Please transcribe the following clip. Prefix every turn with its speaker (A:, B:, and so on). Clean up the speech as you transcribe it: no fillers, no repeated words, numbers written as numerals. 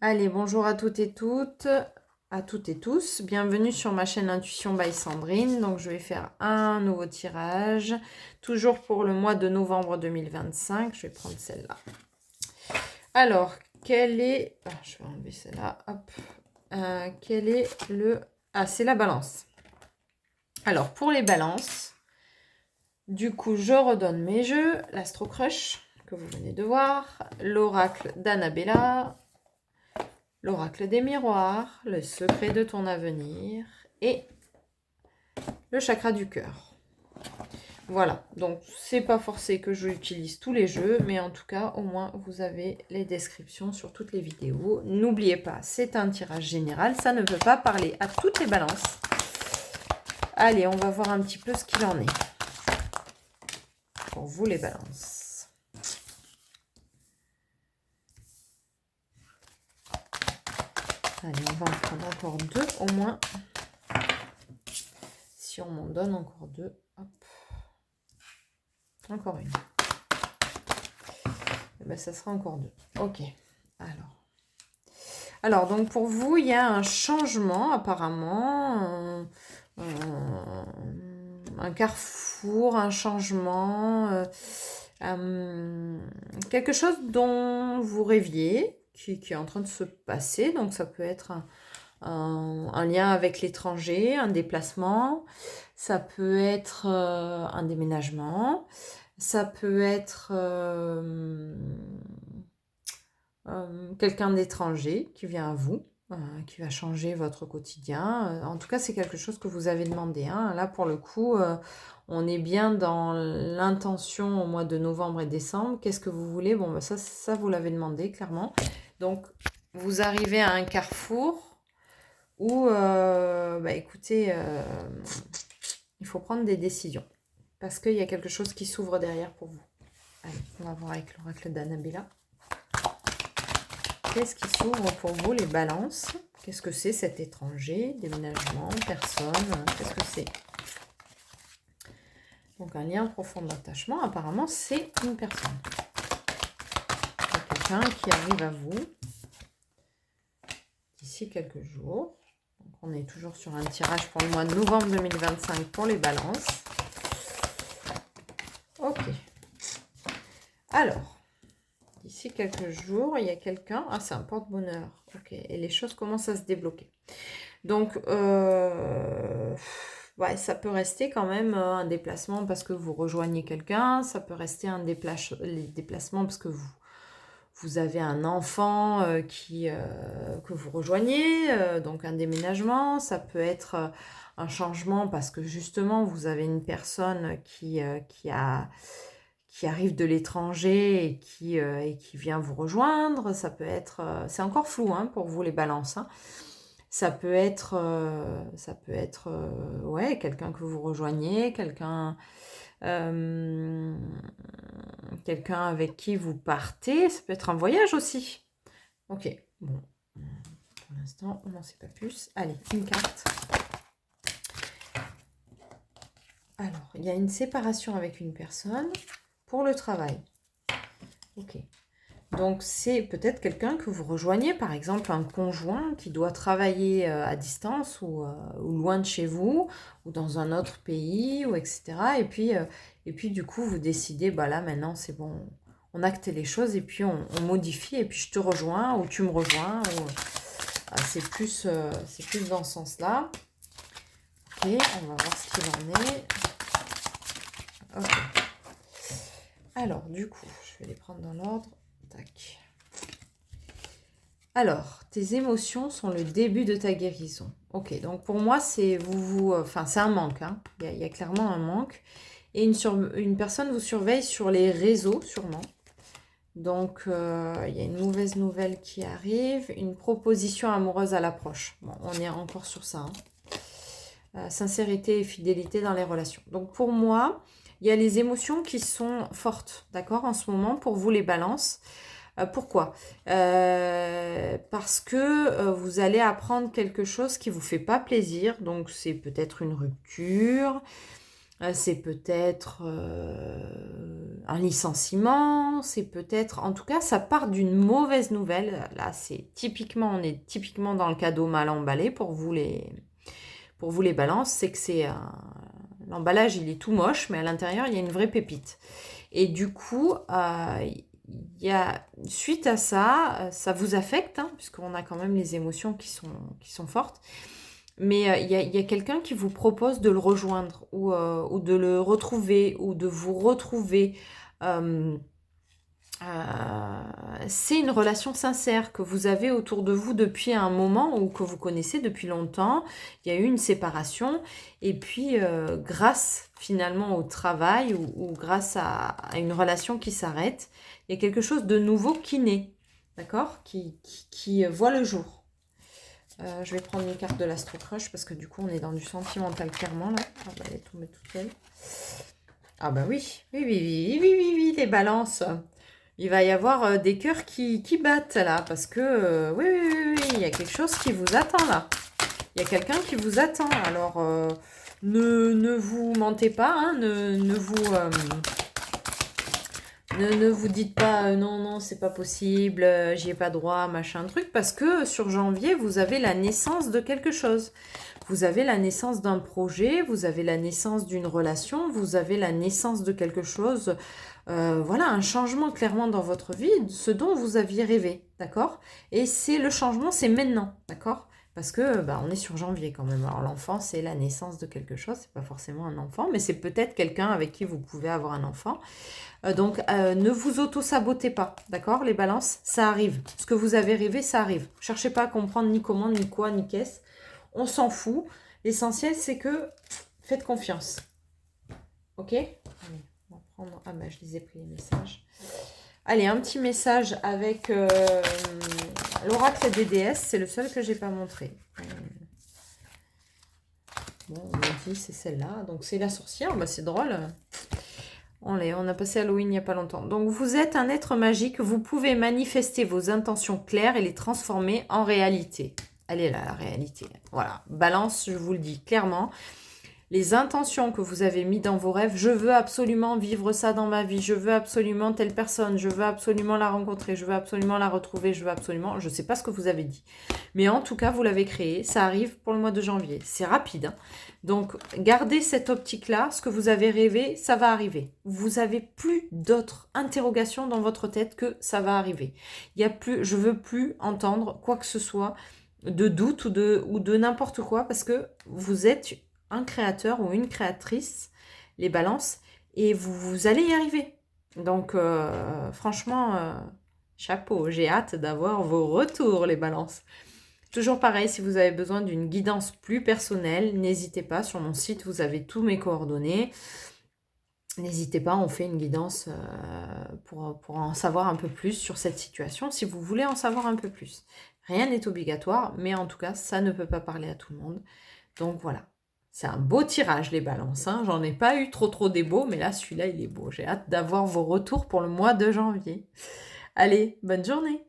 A: Allez, bonjour à toutes et toutes, à toutes et tous. Bienvenue sur ma chaîne Intuition by Sandrine. Donc, je vais faire un nouveau tirage, toujours pour le mois de novembre 2025. Je vais prendre celle-là. Alors, quel est... Ah, je vais enlever celle-là. Hop. Quel est le... Ah, c'est la balance. Alors, pour les balances, du coup, je redonne mes jeux. L'Astro Crush, que vous venez de voir. L'Oracle d'Annabella. L'oracle des miroirs, le secret de ton avenir et le chakra du cœur. Voilà, donc c'est pas forcé que je utilise tous les jeux, mais en tout cas, au moins, vous avez les descriptions sur toutes les vidéos. N'oubliez pas, c'est un tirage général, ça ne veut pas parler à toutes les balances. Allez, on va voir un petit peu ce qu'il en est. Pour vous, les balances. Allez, on va en prendre encore deux au moins. Si on m'en donne encore deux, hop. Encore une. Et ben, ça sera encore deux. Ok. Alors, donc pour vous, il y a un changement apparemment. Un carrefour, un changement. Quelque chose dont vous rêviez, qui est en train de se passer. Donc ça peut être un lien avec l'étranger, un déplacement. Ça peut être un déménagement. Ça peut être quelqu'un d'étranger qui vient à vous, qui va changer votre quotidien. En tout cas, c'est quelque chose que vous avez demandé. Hein. Là, pour le coup, on est bien dans l'intention au mois de novembre et décembre. Qu'est-ce que vous voulez? Bon, bah, ça, vous l'avez demandé, clairement. Donc, vous arrivez à un carrefour où, écoutez, il faut prendre des décisions. Parce qu'il y a quelque chose qui s'ouvre derrière pour vous. Allez, on va voir avec l'oracle d'Annabella. Qu'est-ce qui s'ouvre pour vous, les balances? Qu'est-ce que c'est cet étranger? Déménagement, personne? Qu'est-ce que c'est? Donc, un lien profond d'attachement. Apparemment, c'est une personne. C'est quelqu'un qui arrive à vous d'ici quelques jours. Donc, on est toujours sur un tirage pour le mois de novembre 2025 pour les balances. Ok. Alors, d'ici quelques jours, il y a quelqu'un... Ah, c'est un porte-bonheur. Ok. Et les choses commencent à se débloquer. Donc, ouais, ça peut rester quand même un déplacement parce que vous rejoignez quelqu'un. Ça peut rester un déplacement parce que vous avez un enfant que vous rejoignez. Donc, un déménagement. Ça peut être un changement parce que justement, vous avez une personne qui arrive de l'étranger et qui vient vous rejoindre. Ça peut être... c'est encore flou hein, pour vous, les balances. Hein. Ça peut être ouais, quelqu'un que vous rejoignez, quelqu'un avec qui vous partez. Ça peut être un voyage aussi. Ok, bon. Pour l'instant, on n'en sait pas plus. Allez, une carte. Alors, il y a une séparation avec une personne pour le travail. Ok. Donc, c'est peut-être quelqu'un que vous rejoignez, par exemple un conjoint qui doit travailler à distance ou loin de chez vous, ou dans un autre pays, ou etc. Et puis du coup, vous décidez, bah là, maintenant, c'est bon, on acte les choses, et puis on modifie, et puis je te rejoins, ou tu me rejoins. C'est plus dans ce sens-là. Ok, on va voir ce qu'il en est. Ok. Alors, du coup, je vais les prendre dans l'ordre. Tac. Alors, tes émotions sont le début de ta guérison. Ok, donc pour moi, c'est c'est un manque. Hein. Il y a clairement un manque. Et une personne vous surveille sur les réseaux, sûrement. Donc, il y a une mauvaise nouvelle qui arrive. Une proposition amoureuse à l'approche. Bon, on est encore sur ça. Hein. Sincérité et fidélité dans les relations. Donc, pour moi, il y a les émotions qui sont fortes, d'accord, en ce moment, pour vous, les balances. Pourquoi parce que vous allez apprendre quelque chose qui ne vous fait pas plaisir. Donc, c'est peut-être une rupture. C'est peut-être un licenciement, c'est peut-être... En tout cas, ça part d'une mauvaise nouvelle. Là, on est typiquement dans le cadeau mal emballé pour vous les balances. C'est que l'emballage, il est tout moche, mais à l'intérieur, il y a une vraie pépite. Et du coup, suite à ça, ça vous affecte, hein, puisqu'on a quand même les émotions qui sont fortes. Mais il y a quelqu'un qui vous propose de le rejoindre ou de le retrouver ou de vous retrouver. Euh, c'est une relation sincère que vous avez autour de vous depuis un moment ou que vous connaissez depuis longtemps. Il y a eu une séparation et puis grâce finalement au travail ou grâce à une relation qui s'arrête, il y a quelque chose de nouveau qui naît, d'accord, qui voit le jour. Je vais prendre une carte de l'Astro Crush parce que du coup on est dans du sentimental clairement là. Ah bah elle est tombée toute seule. Ah bah oui, oui, les balances. Il va y avoir des cœurs qui battent là parce que oui, il y a quelque chose qui vous attend là. Il y a quelqu'un qui vous attend. Alors ne vous mentez pas, hein, ne vous dites pas non, c'est pas possible, j'y ai pas droit, machin truc, parce que sur janvier, vous avez la naissance de quelque chose. Vous avez la naissance d'un projet, vous avez la naissance d'une relation, vous avez la naissance de quelque chose, voilà, un changement clairement dans votre vie, ce dont vous aviez rêvé, d'accord? Et le changement, c'est maintenant, d'accord? Parce que on est sur janvier quand même. Alors l'enfant, c'est la naissance de quelque chose, c'est pas forcément un enfant, mais c'est peut-être quelqu'un avec qui vous pouvez avoir un enfant. Donc, ne vous auto-sabotez pas, d'accord? Les balances, ça arrive. Ce que vous avez rêvé, ça arrive. Cherchez pas à comprendre ni comment, ni quoi, ni qu'est-ce. On s'en fout. L'essentiel, c'est que faites confiance. Ok? Allez, on va prendre... Ah ben, je les ai pris les messages. Allez, un petit message avec l'oracle des déesses. C'est le seul que j'ai pas montré. Bon, on m'a dit c'est celle-là. Donc, c'est la sorcière. Bah, c'est drôle. On a passé Halloween il n'y a pas longtemps. Donc, vous êtes un être magique. Vous pouvez manifester vos intentions claires et les transformer en réalité. Elle est là, la réalité. Voilà. Balance, je vous le dis clairement. Les intentions que vous avez mises dans vos rêves, je veux absolument vivre ça dans ma vie, je veux absolument telle personne, je veux absolument la rencontrer, je veux absolument la retrouver, je veux absolument... Je ne sais pas ce que vous avez dit. Mais en tout cas, vous l'avez créé, ça arrive pour le mois de janvier. C'est rapide, hein. Donc, gardez cette optique-là, ce que vous avez rêvé, ça va arriver. Vous n'avez plus d'autres interrogations dans votre tête que ça va arriver. Je ne veux plus entendre quoi que ce soit de doute ou de n'importe quoi parce que vous êtes un créateur ou une créatrice, les balances, et vous allez y arriver. Donc, franchement, chapeau, j'ai hâte d'avoir vos retours, les balances. Toujours pareil, si vous avez besoin d'une guidance plus personnelle, n'hésitez pas, sur mon site, vous avez tous mes coordonnées. N'hésitez pas, on fait une guidance pour en savoir un peu plus sur cette situation, si vous voulez en savoir un peu plus. Rien n'est obligatoire, mais en tout cas, ça ne peut pas parler à tout le monde. Donc voilà. C'est un beau tirage, les balances. Hein. J'en ai pas eu trop des beaux, mais là, celui-là, il est beau. J'ai hâte d'avoir vos retours pour le mois de janvier. Allez, bonne journée!